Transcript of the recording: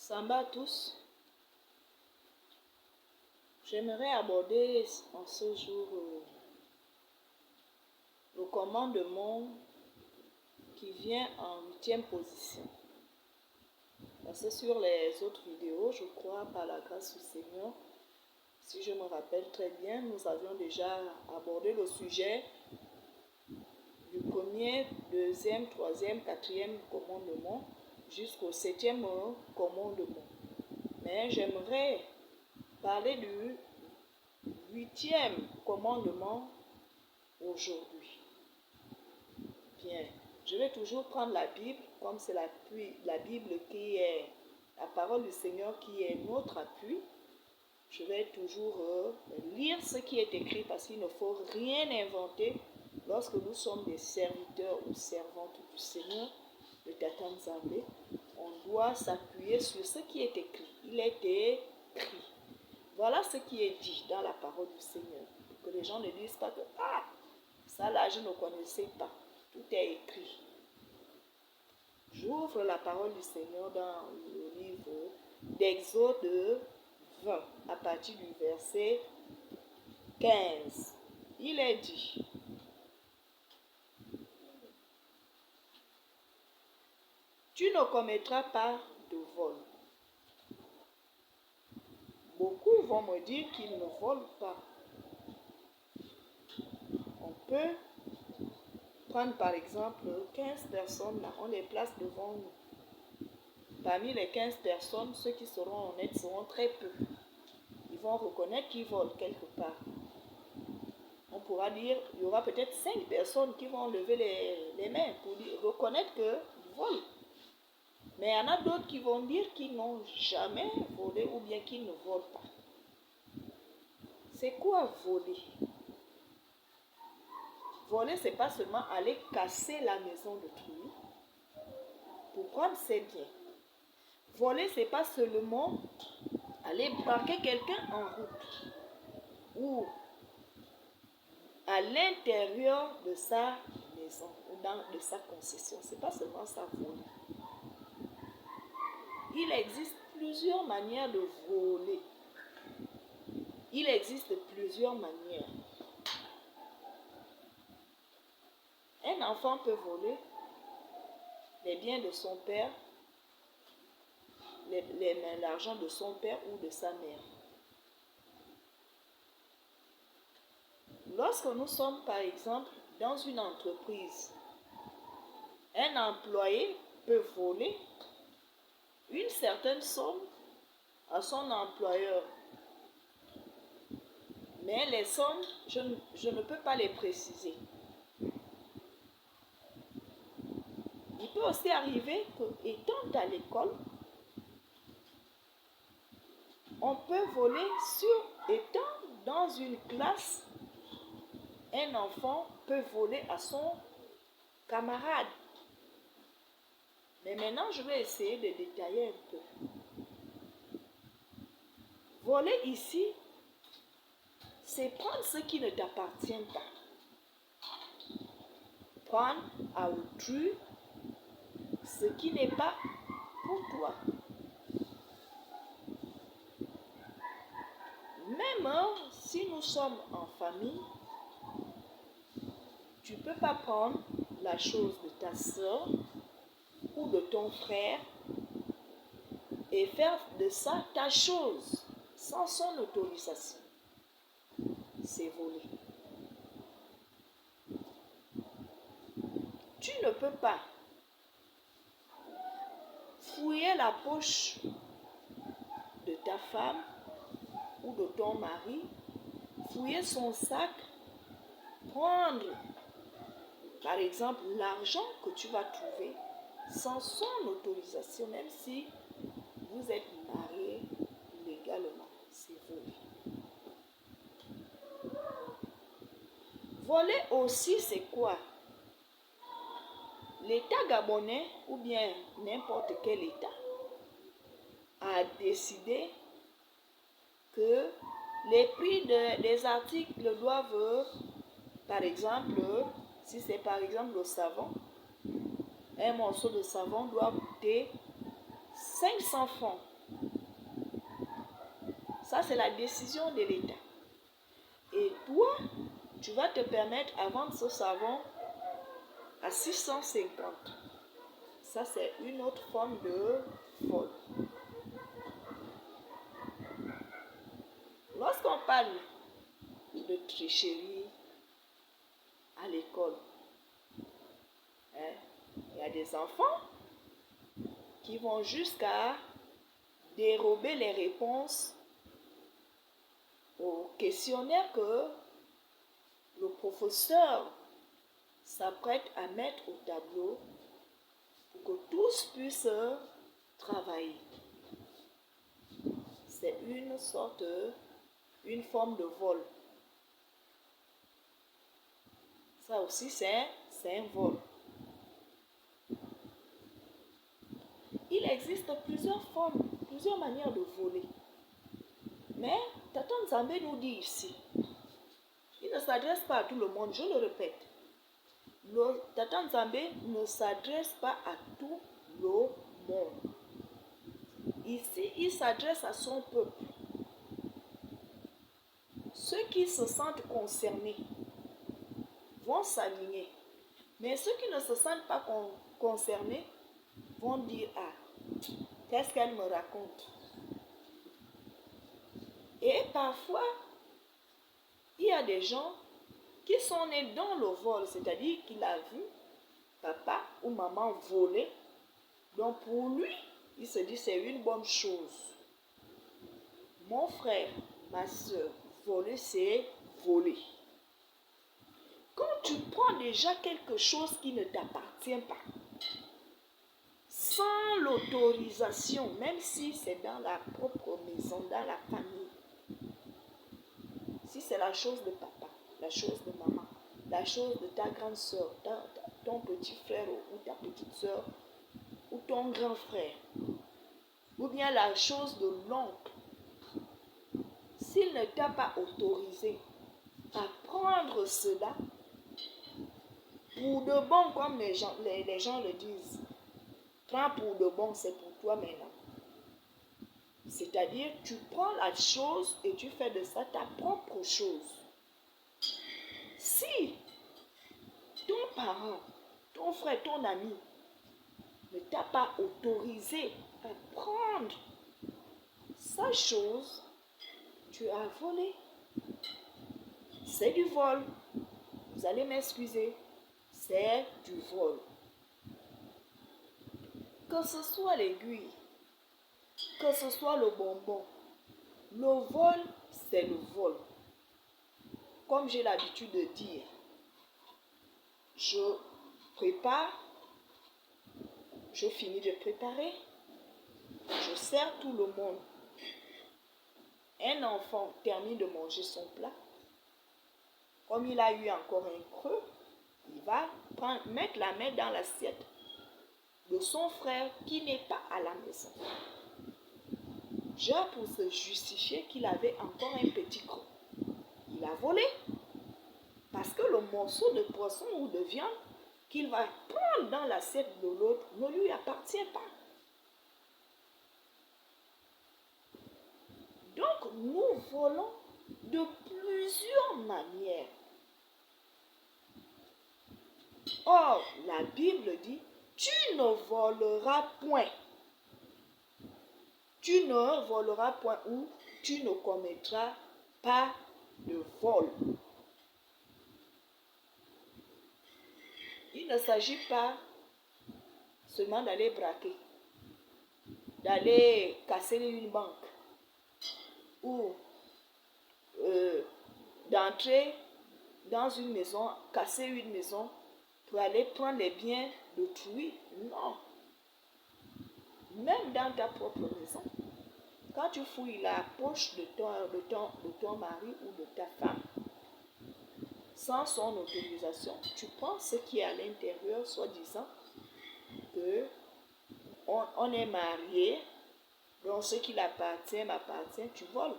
Samba à tous. J'aimerais aborder en ce jour le commandement qui vient en 8e position. Parce que sur les autres vidéos, je crois par la grâce du Seigneur, si je me rappelle très bien, nous avions déjà abordé le sujet du 1er, 2e, 3e, 4e commandement jusqu'au 7e commandement. Mais j'aimerais parler du 8e commandement aujourd'hui. Bien, je vais toujours prendre la Bible, comme c'est la Bible qui est la parole du Seigneur qui est notre appui. Je vais toujours lire ce qui est écrit parce qu'il ne faut rien inventer lorsque nous sommes des serviteurs ou servantes du Seigneur, de Tata Nzambe. On doit s'appuyer sur ce qui est écrit. Il est écrit. Voilà ce qui est dit dans la parole du Seigneur. Que les gens ne disent pas que ça là je ne connaissais pas. Tout est écrit. J'ouvre la parole du Seigneur dans le livre d'Exode 20 à partir du verset 15. Il est dit: tu ne commettras pas de vol. Beaucoup vont me dire qu'ils ne volent pas. On peut prendre par exemple 15 personnes là, on les place devant nous. Parmi les 15 personnes, ceux qui seront honnêtes seront très peu. Ils vont reconnaître qu'ils volent quelque part. On pourra dire, il y aura peut-être 5 personnes qui vont lever les mains pour reconnaître qu'ils volent. Mais il y en a d'autres qui vont dire qu'ils n'ont jamais volé ou bien qu'ils ne volent pas. C'est quoi voler? Voler, ce n'est pas seulement aller casser la maison d'autrui pour prendre ses biens. Voler, ce n'est pas seulement aller braquer quelqu'un en route ou à l'intérieur de sa maison ou de sa concession. Ce n'est pas seulement ça, voler. Il existe plusieurs manières de voler. Il existe plusieurs manières. Un enfant peut voler les biens de son père, l'argent de son père ou de sa mère. Lorsque nous sommes, par exemple, dans une entreprise, un employé peut voler une certaine somme à son employeur. Mais les sommes, je ne peux pas les préciser. Il peut aussi arriver que, étant à l'école, on peut voler étant dans une classe, un enfant peut voler à son camarade. Mais maintenant, je vais essayer de détailler un peu. Voler ici, c'est prendre ce qui ne t'appartient pas. Prendre à autrui ce qui n'est pas pour toi. Même si nous sommes en famille, tu ne peux pas prendre la chose de ta soeur ou de ton frère et faire de ça ta chose sans son autorisation. C'est voler. Tu ne peux pas fouiller la poche de ta femme ou de ton mari, fouiller son sac, prendre par exemple l'argent que tu vas trouver sans son autorisation, même si vous êtes mariés légalement. C'est voler. Voler aussi, c'est quoi? L'État gabonais ou bien n'importe quel État a décidé que les prix des articles doivent, par exemple, si c'est par exemple le savon, un morceau de savon doit coûter 500 francs. Ça, c'est la décision de l'État. Et toi, tu vas te permettre à vendre ce savon à 650. Ça, c'est une autre forme de vol. Lorsqu'on parle de tricherie à l'école, il y a des enfants qui vont jusqu'à dérober les réponses au questionnaire que le professeur s'apprête à mettre au tableau pour que tous puissent travailler. C'est une forme de vol. Ça aussi, c'est un vol. Il existe plusieurs manières de voler. Mais Tata Nzambe nous dit ici, il ne s'adresse pas à tout le monde, je le répète. Tata Nzambe ne s'adresse pas à tout le monde. Ici, il s'adresse à son peuple. Ceux qui se sentent concernés vont s'aligner. Mais ceux qui ne se sentent pas concernés vont dire, ah, qu'est-ce qu'elle me raconte? Et parfois, il y a des gens qui sont nés dans le vol, c'est-à-dire qu'il a vu papa ou maman voler. Donc pour lui, il se dit c'est une bonne chose. Mon frère, ma soeur, voler c'est voler. Quand tu prends déjà quelque chose qui ne t'appartient pas, sans l'autorisation, même si c'est dans la propre maison, dans la famille, si c'est la chose de papa, la chose de maman, la chose de ta grande soeur, ton petit frère ou ta petite soeur, ou ton grand frère, ou bien la chose de l'oncle, s'il ne t'a pas autorisé à prendre cela, pour de bon, comme les gens le disent, prends pour de bon, c'est pour toi maintenant. C'est-à-dire, tu prends la chose et tu fais de ça ta propre chose. Si ton parent, ton frère, ton ami ne t'a pas autorisé à prendre sa chose, tu as volé. C'est du vol. Vous allez m'excuser. C'est du vol. Que ce soit l'aiguille, que ce soit le bonbon, le vol, c'est le vol. Comme j'ai l'habitude de dire, je prépare, je finis de préparer, je sers tout le monde. Un enfant termine de manger son plat. Comme il a eu encore un creux, il va mettre la main dans l'assiette de son frère qui n'est pas à la maison. Genre pour se justifier qu'il avait encore un petit creux. Il a volé. Parce que le morceau de poisson ou de viande qu'il va prendre dans l'assiette de l'autre ne lui appartient pas. Donc nous volons de plusieurs manières. Or, la Bible dit, tu ne voleras point. Tu ne voleras point ou tu ne commettras pas de vol. Il ne s'agit pas seulement d'aller braquer, d'aller casser une banque ou d'entrer dans une maison, casser une maison pour aller prendre les biens d'autrui. Non. Même dans ta propre maison, quand tu fouilles la poche de ton mari ou de ta femme, sans son autorisation, tu prends ce qui est à l'intérieur, soi-disant que on est marié, donc ce qui m'appartient, tu voles.